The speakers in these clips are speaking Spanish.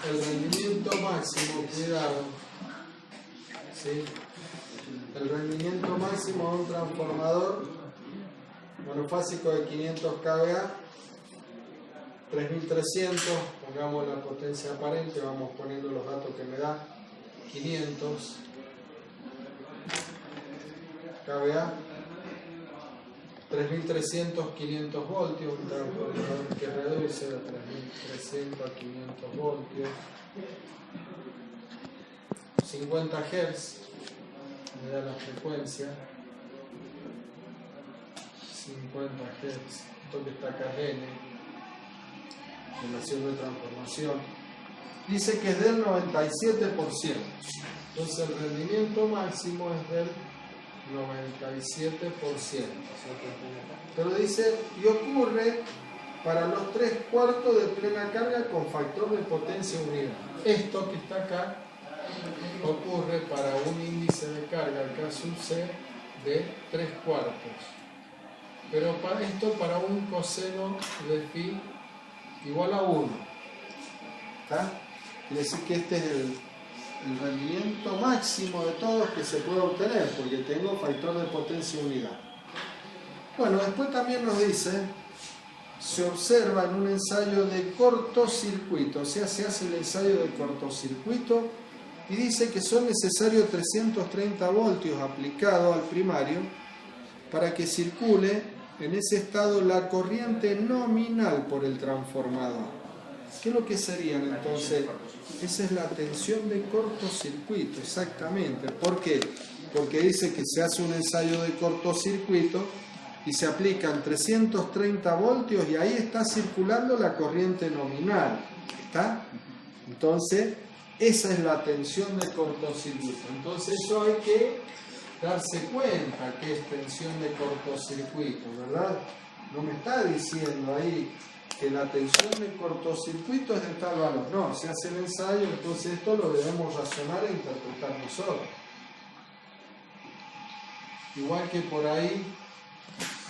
el rendimiento máximo, cuidado, ¿sí? El rendimiento máximo de un transformador monofásico de 500 kVA, 3300, pongamos la potencia aparente, vamos poniendo los datos que me da, 500 kVA, 3300, 500 voltios, un transformador que reduce de 3300 a 500 voltios, 50 Hz, me da la frecuencia, 50 Hz, esto que está acá es N, relación de transformación, dice que es del 97%, entonces el rendimiento máximo es del 97%, pero dice, y ocurre para los 3/4 de plena carga con factor de potencia unidad. Esto que está acá ocurre para un índice de carga, el K sub C, de 3/4. Pero esto para un coseno de phi igual a 1. ¿Está? Quiere decir que este es el rendimiento máximo de todos que se puede obtener, porque tengo factor de potencia unidad. Bueno, después también nos dice, se observa en un ensayo de cortocircuito, o sea, se hace el ensayo de cortocircuito y dice que son necesarios 330 voltios aplicados al primario para que circule en ese estado la corriente nominal por el transformador. ¿Qué es lo que serían entonces? Esa es la tensión de cortocircuito, exactamente. ¿Por qué? Porque dice que se hace un ensayo de cortocircuito y se aplican 330 voltios y ahí está circulando la corriente nominal. ¿Está? Entonces, esa es la tensión de cortocircuito. Entonces, eso hay que darse cuenta que es tensión de cortocircuito, ¿verdad? No me está diciendo ahí que la tensión de cortocircuito es de tal valor. No, se hace el ensayo, entonces esto lo debemos razonar e interpretar nosotros. Igual que por ahí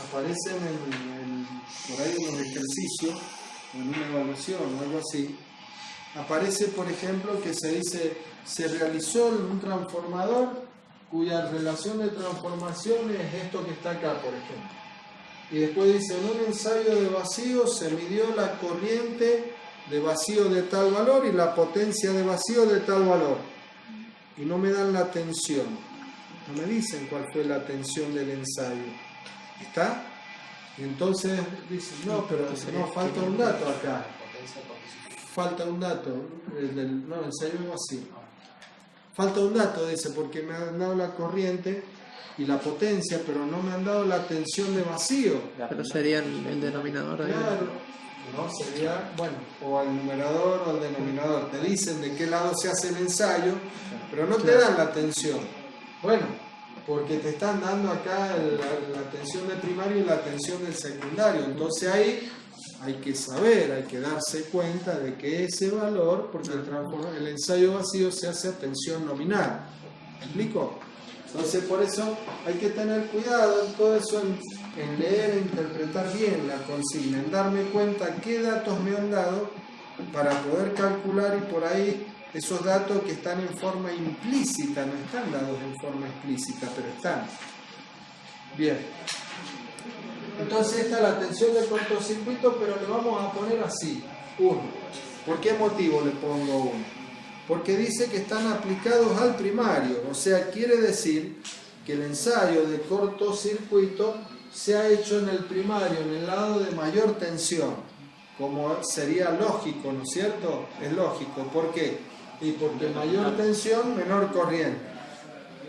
aparecen por ahí en un ejercicio, en una evaluación o algo así, aparece por ejemplo que se dice, se realizó un transformador cuya relación de transformación es esto que está acá, por ejemplo. Y después dice, en un ensayo de vacío se midió la corriente de vacío de tal valor y la potencia de vacío de tal valor. Y no me dan la tensión. No me dicen cuál fue la tensión del ensayo. ¿Está? Y entonces dicen, no, pero no, falta un dato acá. Falta un dato. No, el ensayo es vacío. Falta un dato, dice, porque me han dado la corriente y la potencia, pero no me han dado la tensión de vacío. Pero sería el denominador ahí. Claro, no sería, bueno, o al numerador o al denominador. Te dicen de qué lado se hace el ensayo, pero no te dan la tensión. Bueno, porque te están dando acá la tensión del primario y la tensión del secundario. Entonces ahí hay que saber, hay que darse cuenta de que ese valor, porque el ensayo vacío se hace a tensión nominal. ¿Me explico? Entonces por eso hay que tener cuidado en todo eso, en leer e interpretar bien la consigna, en darme cuenta qué datos me han dado para poder calcular, y por ahí esos datos que están en forma implícita, no están dados en forma explícita, pero están. Bien. Entonces esta es la tensión del cortocircuito, pero le vamos a poner así, 1. ¿Por qué motivo le pongo 1? Porque dice que están aplicados al primario, o sea, quiere decir que el ensayo de cortocircuito se ha hecho en el primario, en el lado de mayor tensión, como sería lógico, ¿no es cierto? Es lógico. ¿Por qué? Y porque mayor tensión, menor corriente.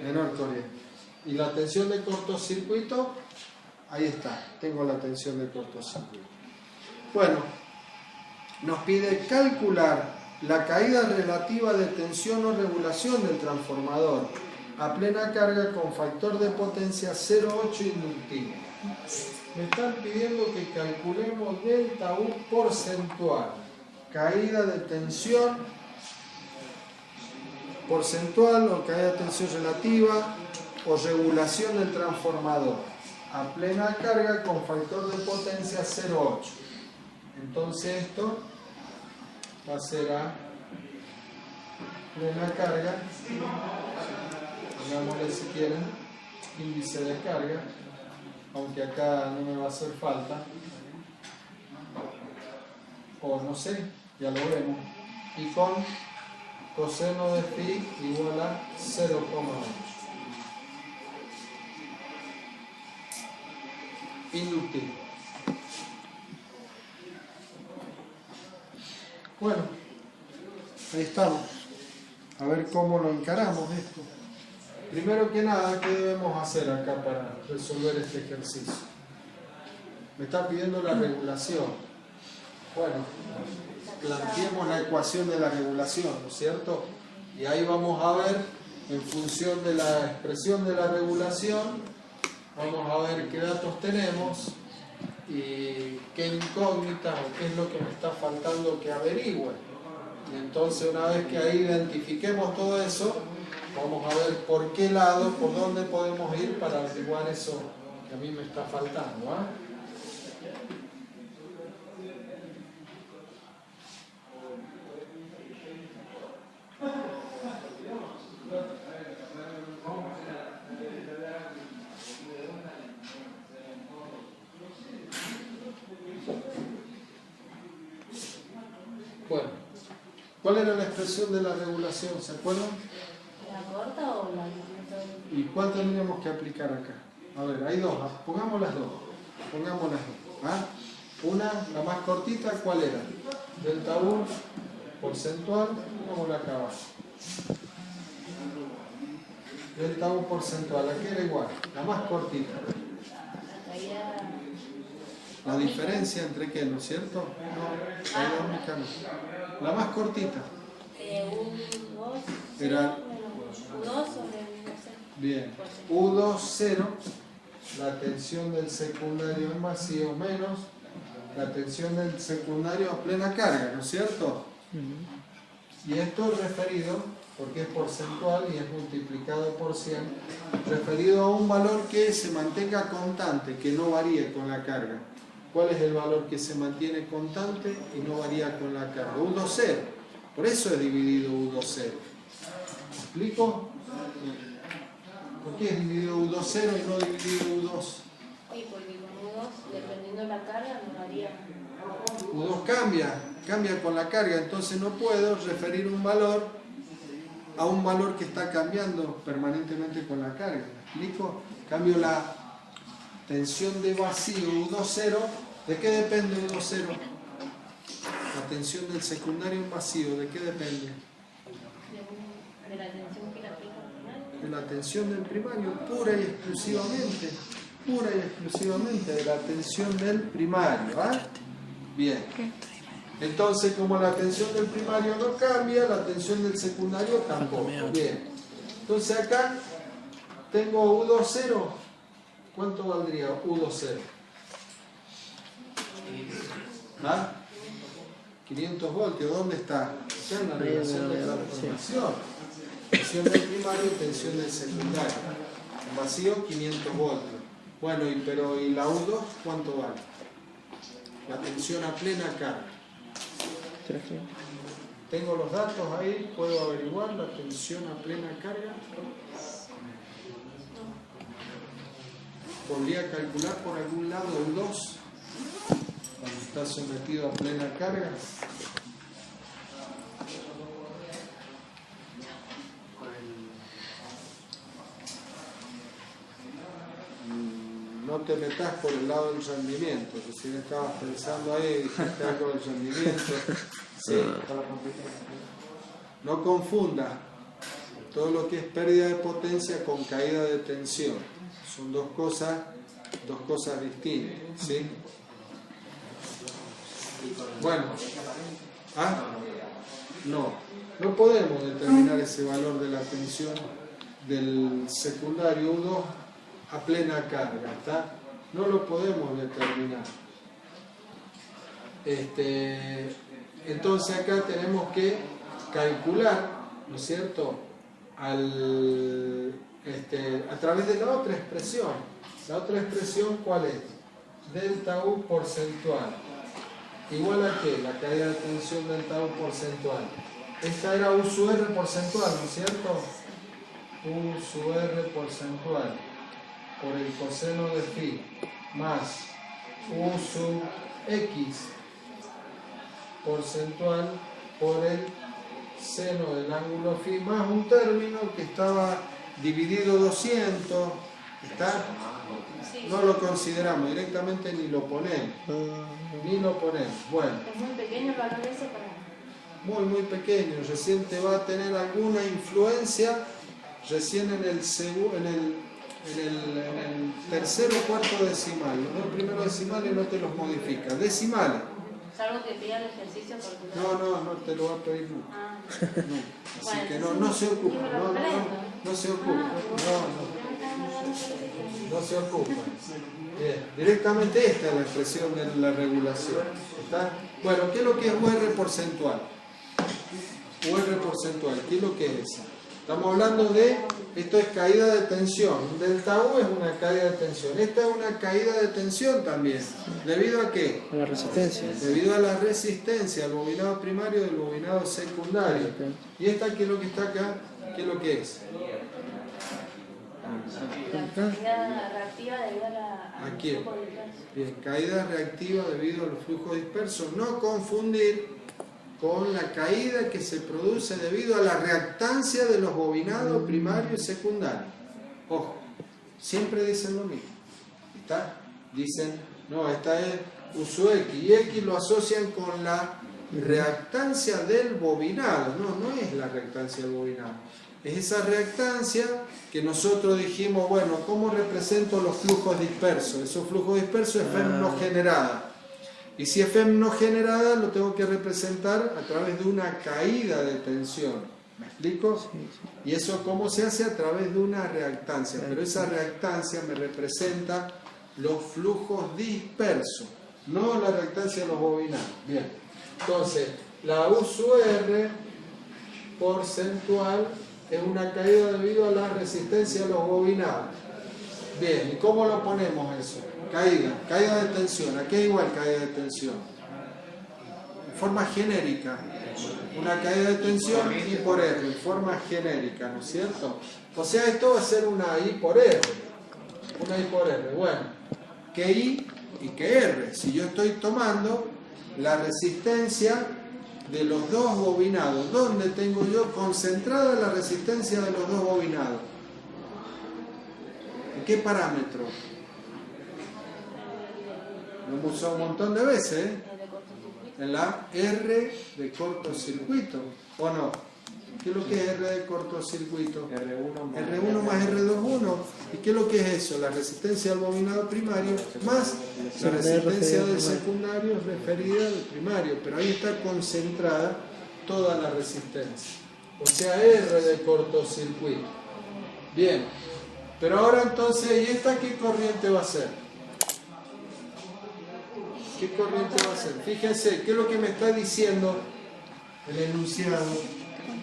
Menor corriente. Y la tensión de cortocircuito, ahí está, tengo la tensión de cortocircuito. Bueno, nos pide calcular la caída relativa de tensión o regulación del transformador a plena carga con factor de potencia 0,8 inductivo. Me están pidiendo que calculemos delta U porcentual. Caída de tensión porcentual o caída de tensión relativa o regulación del transformador a plena carga con factor de potencia 0,8. Entonces esto va a ser a plena carga, pongámosle si quieren, índice de carga, aunque acá no me va a hacer falta, o no sé, ya lo vemos, y con coseno de phi igual a 0,8. Inductivo. Bueno, ahí estamos. A ver cómo lo encaramos esto. Primero que nada, ¿qué debemos hacer acá para resolver este ejercicio? Me está pidiendo la regulación. Bueno, planteemos la ecuación de la regulación, ¿no es cierto? Y ahí vamos a ver, en función de la expresión de la regulación, vamos a ver qué datos tenemos y qué incógnitas o qué es lo que me está faltando que averigüe. Y entonces, una vez que ahí identifiquemos todo eso, vamos a ver por qué lado, por dónde podemos ir para averiguar eso que a mí me está faltando, ¿ah? Bueno, ¿cuál era la expresión de la regulación? ¿Se acuerdan? ¿La corta o la larga? ¿Y cuál tendríamos que aplicar acá? A ver, hay dos, pongamos las dos. ¿Ah? Una, la más cortita, ¿cuál era? Delta U porcentual, pongámosla acá abajo. Delta U porcentual, aquí era igual, la más cortita. La caída. La diferencia entre qué, ¿no es cierto? No, caída ómicas no. La más cortita. U2 Era U2 sobre U0. bien. U2, 0, la tensión del secundario en vacío menos la tensión del secundario a plena carga, ¿no es cierto? Y esto es referido, porque es porcentual y es multiplicado por 100, referido a un valor que se mantenga constante, que no varíe con la carga. ¿Cuál es el valor que se mantiene constante y no varía con la carga? U2, 0. Por eso es dividido U2, 0. ¿Me explico? ¿Por qué es dividido U2, 0 y no dividido U2? Sí, porque con U2, dependiendo de la carga, no varía. U2 cambia con la carga, entonces no puedo referir un valor a un valor que está cambiando permanentemente con la carga. ¿Me explico? Cambio la tensión de vacío U2, 0. ¿De qué depende U2, 0? La tensión del secundario en vacío, ¿de qué depende? De la tensión que la aplica al final. De la tensión del primario, pura y exclusivamente de la tensión del primario. ¿Ah? Bien. Entonces, como la tensión del primario no cambia, la tensión del secundario tampoco. Bien. Entonces acá tengo U2, 0. ¿Cuánto valdría U2, 0? ¿Ah? 500 voltios. ¿Dónde está? Acá en la relación de transformación. Tensión del primario y tensión del secundario. En vacío, 500 voltios. Bueno, ¿y la U2 cuánto vale? La tensión a plena carga. Tengo los datos ahí, puedo averiguar la tensión a plena carga. Podría calcular por algún lado el 2 cuando está sometido a plena carga. No te metas por el lado del rendimiento, que si no estabas pensando ahí, dijiste algo del rendimiento. Sí. No confunda todo lo que es pérdida de potencia con caída de tensión. Son dos cosas distintas. ¿Sí? Bueno, no podemos determinar ese valor de la tensión del secundario U2 a plena carga, ¿está? No lo podemos determinar. Entonces acá tenemos que calcular, ¿no es cierto?, a través de la otra expresión. La otra expresión, ¿cuál es? Delta U porcentual. ¿Igual a qué? La caída de tensión delta U porcentual. esta era U sub R porcentual, ¿no es cierto? U sub R porcentual por el coseno de phi más U sub X porcentual por el seno del ángulo phi más un término que estaba dividido 200, ¿está? No lo consideramos, directamente ni lo ponemos. Bueno, Es muy pequeño el valor ese para... muy pequeño, recién te va a tener alguna influencia, recién en el tercero o cuarto decimal. Los dos primeros decimales no te los modifica, decimales. Salvo que pida el ejercicio porque... No te lo va a pedir nunca. Ah. No. Así Bueno, que entonces, no se ocupa, ¿y me lo aprendo? no se ocupa, no se ocupa. Bien, directamente esta es la expresión de la regulación. ¿Está? Bueno, ¿qué es lo que es UR porcentual? UR porcentual, ¿qué es lo que es? Estamos hablando de, esto es caída de tensión, delta U es una caída de tensión, esta es una caída de tensión también, ¿debido a qué? A la resistencia. Debido a la resistencia al bobinado primario del bobinado secundario. ¿Y esta qué es lo que está acá? ¿Qué es lo que es? La caída reactiva debido a la... ¿A quién? Bien, caída reactiva debido al flujo disperso. No confundir con la caída que se produce debido a la reactancia de los bobinados primario y secundario. Ojo, siempre dicen lo mismo. ¿Está? Dicen, no, esta es U sub X, y X lo asocian con la reactancia del bobinado. No es la reactancia del bobinado. Es esa reactancia que nosotros dijimos, bueno, ¿cómo represento los flujos dispersos? Esos flujos dispersos es FEM no generada. Y si es FEM no generada, lo tengo que representar a través de una caída de tensión. ¿Me explico? Sí. Y eso cómo se hace a través de una reactancia. Pero esa reactancia me representa los flujos dispersos, no la reactancia de los bobinados. Bien. Entonces, la U sub R porcentual es una caída debido a la resistencia de los bobinados. Bien, ¿y cómo lo ponemos eso? Caída de tensión. ¿A qué es igual caída de tensión? En forma genérica. Una caída de tensión I por R, en forma genérica, ¿no es cierto? O sea, esto va a ser una I por R. Una I por R. Bueno, que I y que R. Si yo estoy tomando la resistencia de los dos bobinados, ¿dónde tengo yo concentrada la resistencia de los dos bobinados? ¿En qué parámetro? Lo hemos usado un montón de veces, ¿eh? En la R de cortocircuito, ¿o no? ¿Qué es lo que es R de cortocircuito? R1 más R21. ¿Y qué es lo que es eso? La resistencia del bobinado primario más la resistencia del secundario referida al primario. Pero ahí está concentrada toda la resistencia. O sea, R de cortocircuito. Bien. Pero ahora entonces, ¿y esta qué corriente va a ser? ¿Qué corriente va a ser? Fíjense, ¿qué es lo que me está diciendo el enunciado?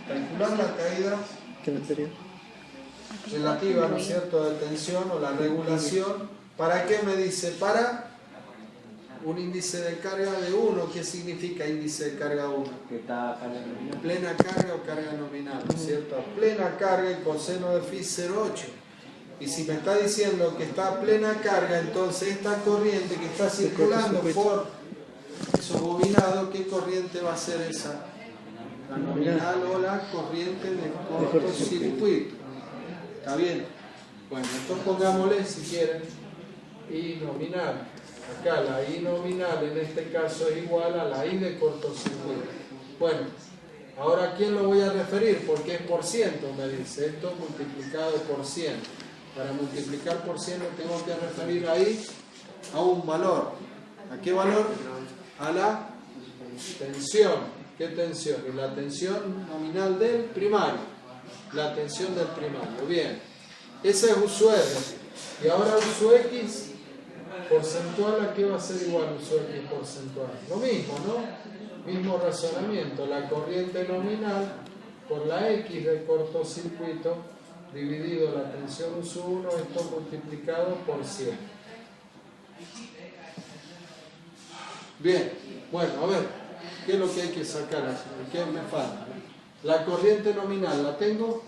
Calcular la caída relativa, ¿no es cierto?, de tensión o la regulación. ¿Para qué me dice? Para un índice de carga de 1. ¿Qué significa índice de carga 1? Que está Plena carga o carga nominal, ¿no es cierto? A plena carga el coseno de phi 0,8. Y si me está diciendo que está a plena carga, entonces esta corriente que está circulando por esos bobinados, ¿qué corriente va a ser esa? La nominal o la corriente de cortocircuito. ¿Está bien? Bueno, entonces pongámosle, si quieren, I nominal. Acá la I nominal en este caso es igual a la I de cortocircuito. Bueno, ahora ¿a quién lo voy a referir? Porque es por ciento, me dice. Esto multiplicado por 100. Para multiplicar por 100 lo tengo que referir ahí a un valor. ¿A qué valor? A la tensión. ¿Qué tensión? Y la tensión nominal del primario. La tensión del primario. Bien. Ese es U sub R. Y ahora U sub X porcentual, ¿a qué va a ser igual U sub X porcentual? Lo mismo, ¿no? Mismo razonamiento. La corriente nominal por la X de cortocircuito dividido la tensión U sub 1, esto multiplicado por 100. Bien, bueno, a ver, ¿qué es lo que hay que sacar aquí? ¿Qué me falta? La corriente nominal, ¿la tengo?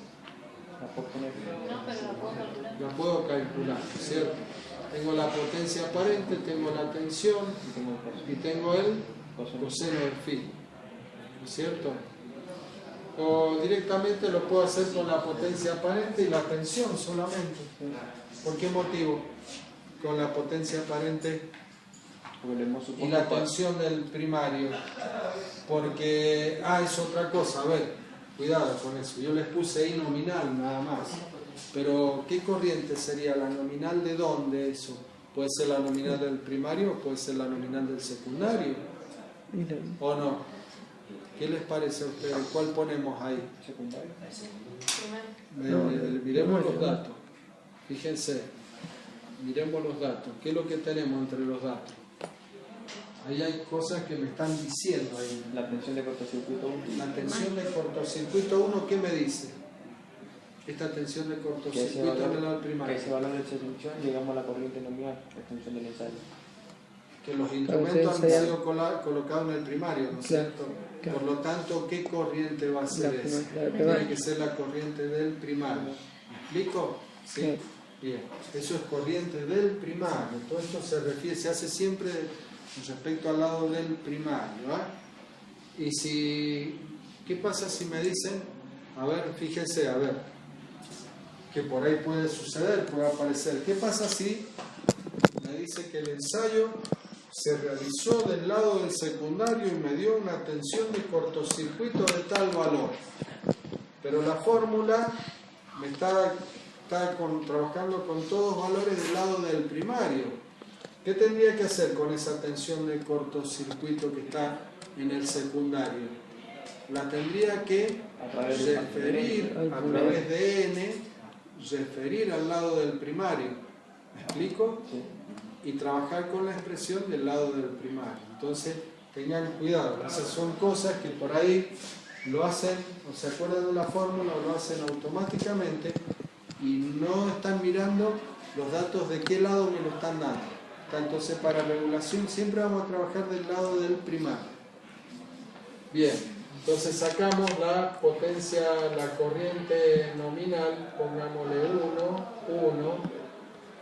La puedo poner. No, pero la puedo calcular. La puedo calcular, ¿cierto? Tengo la potencia aparente, tengo la tensión y tengo el coseno del phi, ¿cierto? O directamente lo puedo hacer con la potencia aparente y la tensión solamente. ¿Por qué motivo? Con la potencia aparente y la tensión del primario. Porque, es otra cosa, a ver, cuidado con eso. Yo les puse ahí nominal nada más. Pero, ¿qué corriente sería la nominal de dónde eso? ¿Puede ser la nominal del primario o puede ser la nominal del secundario? ¿O no? ¿Qué les parece a ustedes? ¿Cuál ponemos ahí? Secundario. Miremos los datos. Fíjense, miremos los datos. ¿Qué es lo que tenemos entre los datos? Ahí hay cosas que me están diciendo ahí. La tensión de cortocircuito 1. La tensión de cortocircuito 1, ¿qué me dice? Esta tensión de cortocircuito en el lado primario. Que ese valor de tensión llegamos a la corriente nominal, la tensión del ensayo. Que los instrumentos han sido colocados en el primario, ¿no es cierto? Claro. Por lo tanto, ¿qué corriente va a ser esa? Tiene que ser la corriente del primario. ¿Me explico? Sí. Bien. Eso es corriente del primario. Todo esto se hace siempre respecto al lado del primario. Y si, ¿qué pasa si me dicen? A ver, fíjense, a ver, que por ahí puede suceder, puede aparecer. ¿Qué pasa si me dice que el ensayo se realizó del lado del secundario y me dio una tensión de cortocircuito de tal valor? Pero la fórmula me está trabajando con todos valores del lado del primario. ¿Qué tendría que hacer con esa tensión de cortocircuito que está en el secundario? La tendría que referir a través de N, referir al lado del primario. ¿Me explico? Sí. Y trabajar con la expresión del lado del primario. Entonces, tengan cuidado. Esas son cosas que por ahí lo hacen, o se acuerdan de la fórmula, o lo hacen automáticamente y no están mirando los datos de qué lado me lo están dando. Entonces, para regulación siempre vamos a trabajar del lado del primario. Bien, entonces sacamos la potencia, la corriente nominal, pongámosle 1, 1,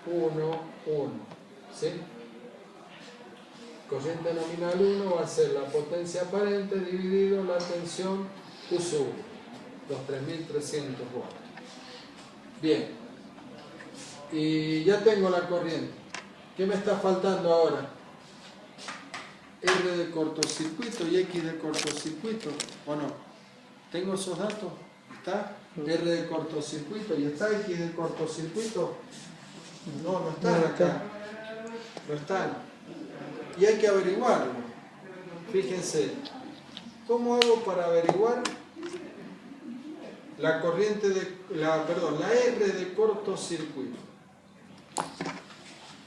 1, 1. ¿Sí? Corriente nominal 1 va a ser la potencia aparente dividido la tensión Q sub, los 3300 volts. Bien, y ya tengo la corriente. ¿Qué me está faltando ahora? R de cortocircuito y X de cortocircuito, ¿o no? ¿Tengo esos datos? ¿Está? R de cortocircuito y está X de cortocircuito. No están acá. No están. Y hay que averiguarlo. Fíjense. ¿Cómo hago para averiguar la corriente la R de cortocircuito?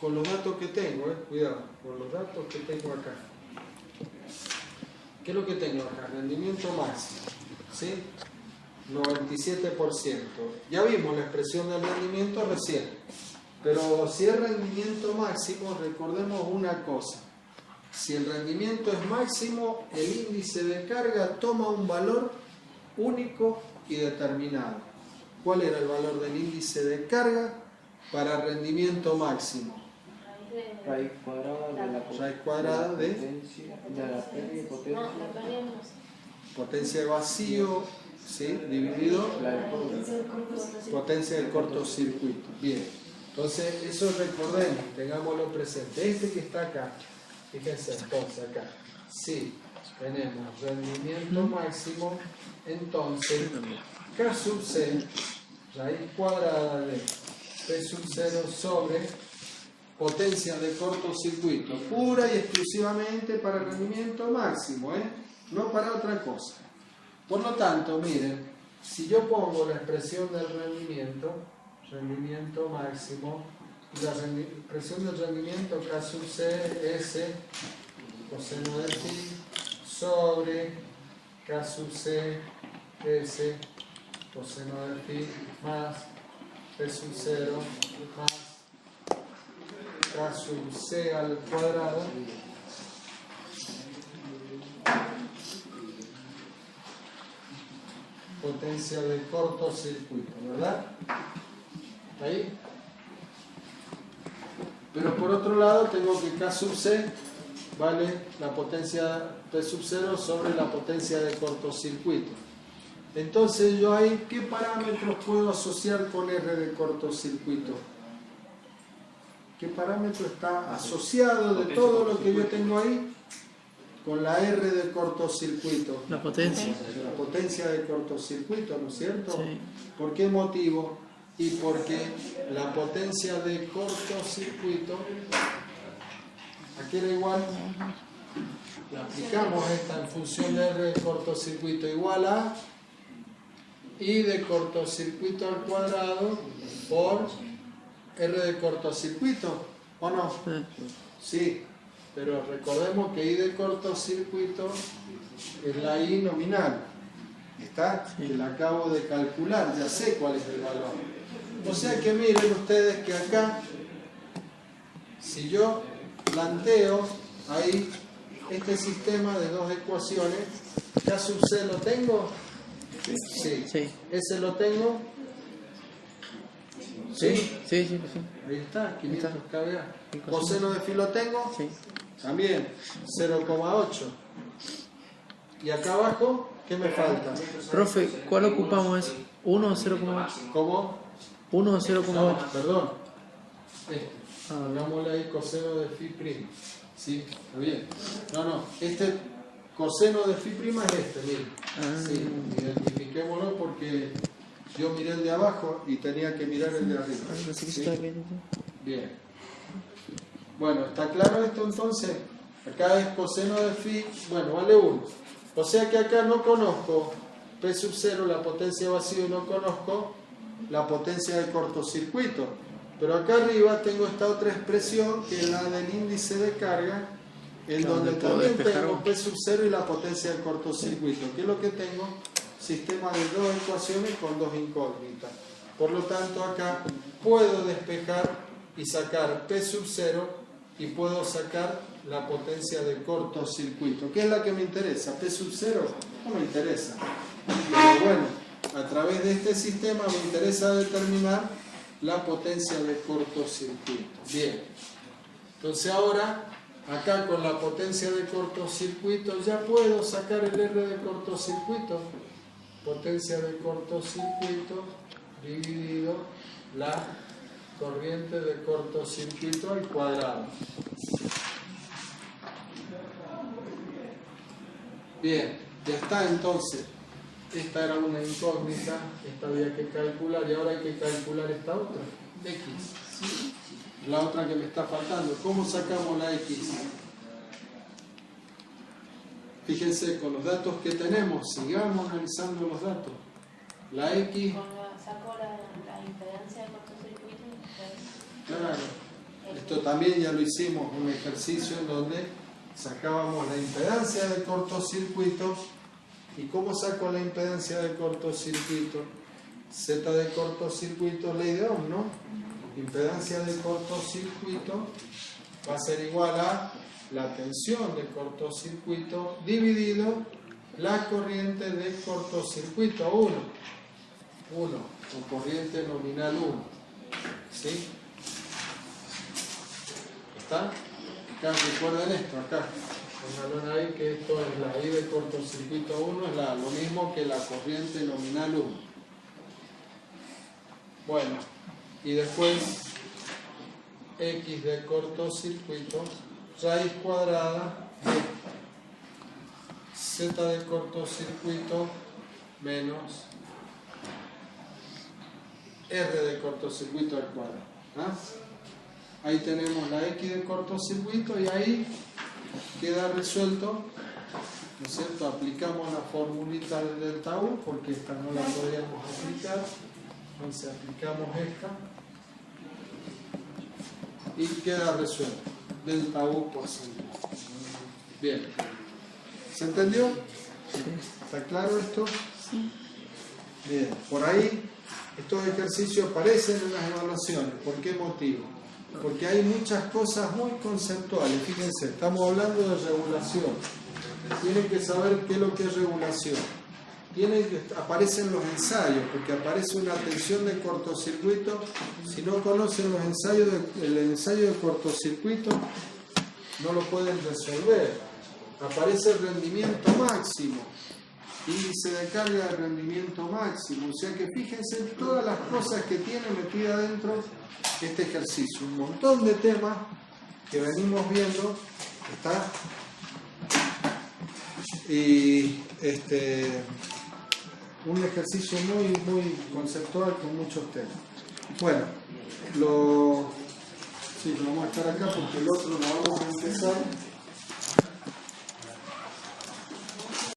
Con los datos que tengo, cuidado, con los datos que tengo acá. ¿Qué es lo que tengo acá? Rendimiento máximo, ¿sí? 97%. Ya vimos la expresión del rendimiento recién. Pero si es rendimiento máximo, recordemos una cosa. Si el rendimiento es máximo, el índice de carga toma un valor único y determinado. ¿Cuál era el valor del índice de carga para rendimiento máximo? Raíz cuadrada de la potencia de la pérdida de potencia. Potencia de vacío, ¿sí? Dividido potencia de cortocircuito. Bien, entonces eso recordemos, tengámoslo presente. Este que está acá, fíjense entonces acá, sí, tenemos rendimiento máximo, entonces K sub C, raíz cuadrada de P sub 0 sobre potencia de cortocircuito, pura y exclusivamente para rendimiento máximo, no para otra cosa. Por lo tanto, miren, si yo pongo la expresión del rendimiento máximo, la expresión del rendimiento K sub C, S, coseno de phi, sobre K sub C, S, coseno de phi, más P sub 0, más K sub C al cuadrado potencia de cortocircuito, ¿verdad? Ahí. Pero por otro lado tengo que K sub C vale la potencia P sub 0 sobre la potencia de cortocircuito. Entonces yo ahí, ¿qué parámetros puedo asociar con R de cortocircuito? ¿Qué parámetro está asociado de todo lo que yo tengo ahí con la R de cortocircuito? La potencia. La potencia de cortocircuito, ¿no es cierto? Sí. ¿Por qué motivo? Y porque la potencia de cortocircuito, aquí era igual, le aplicamos esta en función de R de cortocircuito igual a I de cortocircuito al cuadrado por R de cortocircuito, ¿o no? Sí, pero recordemos que I de cortocircuito es la I nominal, ¿está? Sí. Que la acabo de calcular, ya sé cuál es el valor. O sea que miren ustedes que acá, si yo planteo ahí este sistema de dos ecuaciones, K sub C lo tengo. Sí. Sí. ¿Ese lo tengo? Sí, sí, sí. Ahí está, 500 kVA. Sí. ¿Coseno de phi lo tengo? Sí. También, 0,8. Y acá abajo, ¿qué me falta? Profe, ¿cuál ocupamos? ¿Es 1 o 0,8? ¿Cómo? 1 o No, 0,8. perdón. Este. Ah, Pongámosle ahí coseno de phi prima. Sí, está bien. No, este coseno de phi prima es este, miren. Sí, identifiquémoslo porque yo miré el de abajo y tenía que mirar el de arriba. no sé qué ¿Sí? está viendo. Bien. Bueno, ¿está claro esto entonces? Acá es coseno de phi, bueno, vale 1. O sea que acá no conozco P sub 0, la potencia vacío, y no conozco la potencia de cortocircuito. Pero acá arriba tengo esta otra expresión que es la del índice de carga, en Claro, donde puedo también despejar tengo un- P sub 0 y la potencia del cortocircuito. ¿Qué es lo que tengo? Sistema de dos ecuaciones con dos incógnitas. Por lo tanto, acá puedo despejar y sacar P sub 0 y puedo sacar la potencia de cortocircuito. ¿Qué es la que me interesa? ¿P sub 0? No me interesa. Pero bueno, a través de este sistema me interesa determinar la potencia de cortocircuito. Bien. Entonces ahora, acá con la potencia de cortocircuito ya puedo sacar el R de cortocircuito. Potencia de cortocircuito dividido la corriente de cortocircuito al cuadrado. Bien, ya está entonces. Esta era una incógnita, esta había que calcular y ahora hay que calcular esta otra, X. La otra que me está faltando. ¿Cómo sacamos la X? Fíjense, con los datos que tenemos, sigamos analizando los datos. La X, Saco la impedancia de cortocircuito. claro, esto también ya lo hicimos, un ejercicio en donde sacábamos la impedancia del cortocircuito. ¿Y cómo saco la impedancia del cortocircuito? Z de cortocircuito, ley de Ohm, ¿no? Impedancia de cortocircuito va a ser igual a la tensión de cortocircuito dividido la corriente de cortocircuito 1, o corriente nominal 1. ¿Sí? ¿Está? Acá recuerden esto, acá. Pónganlo ahí que esto es la I de cortocircuito 1, es lo mismo que la corriente nominal 1. Bueno, y después X de cortocircuito, raíz cuadrada de Z de cortocircuito menos R de cortocircuito al cuadrado. ¿Ah? Ahí tenemos la X de cortocircuito y ahí queda resuelto, ¿no es cierto? Aplicamos la formulita del delta U porque esta no la podíamos aplicar, entonces aplicamos esta y queda resuelto, delta U por centro. Bien, ¿se entendió? ¿Está claro esto? Sí. Bien, por ahí estos ejercicios aparecen en las evaluaciones. ¿Por qué motivo? Porque hay muchas cosas muy conceptuales. Fíjense, estamos hablando de regulación. Tienen que saber qué es lo que es regulación. aparecen los ensayos, porque aparece una tensión de cortocircuito. Si no conocen el ensayo de cortocircuito, no lo pueden resolver. Aparece el rendimiento máximo, índice de carga de rendimiento máximo. O sea que fíjense en todas las cosas que tiene metida dentro este ejercicio. Un montón de temas que venimos viendo, ¿está? Y un ejercicio muy conceptual con muchos temas. Bueno, vamos a estar acá porque el otro lo vamos a empezar.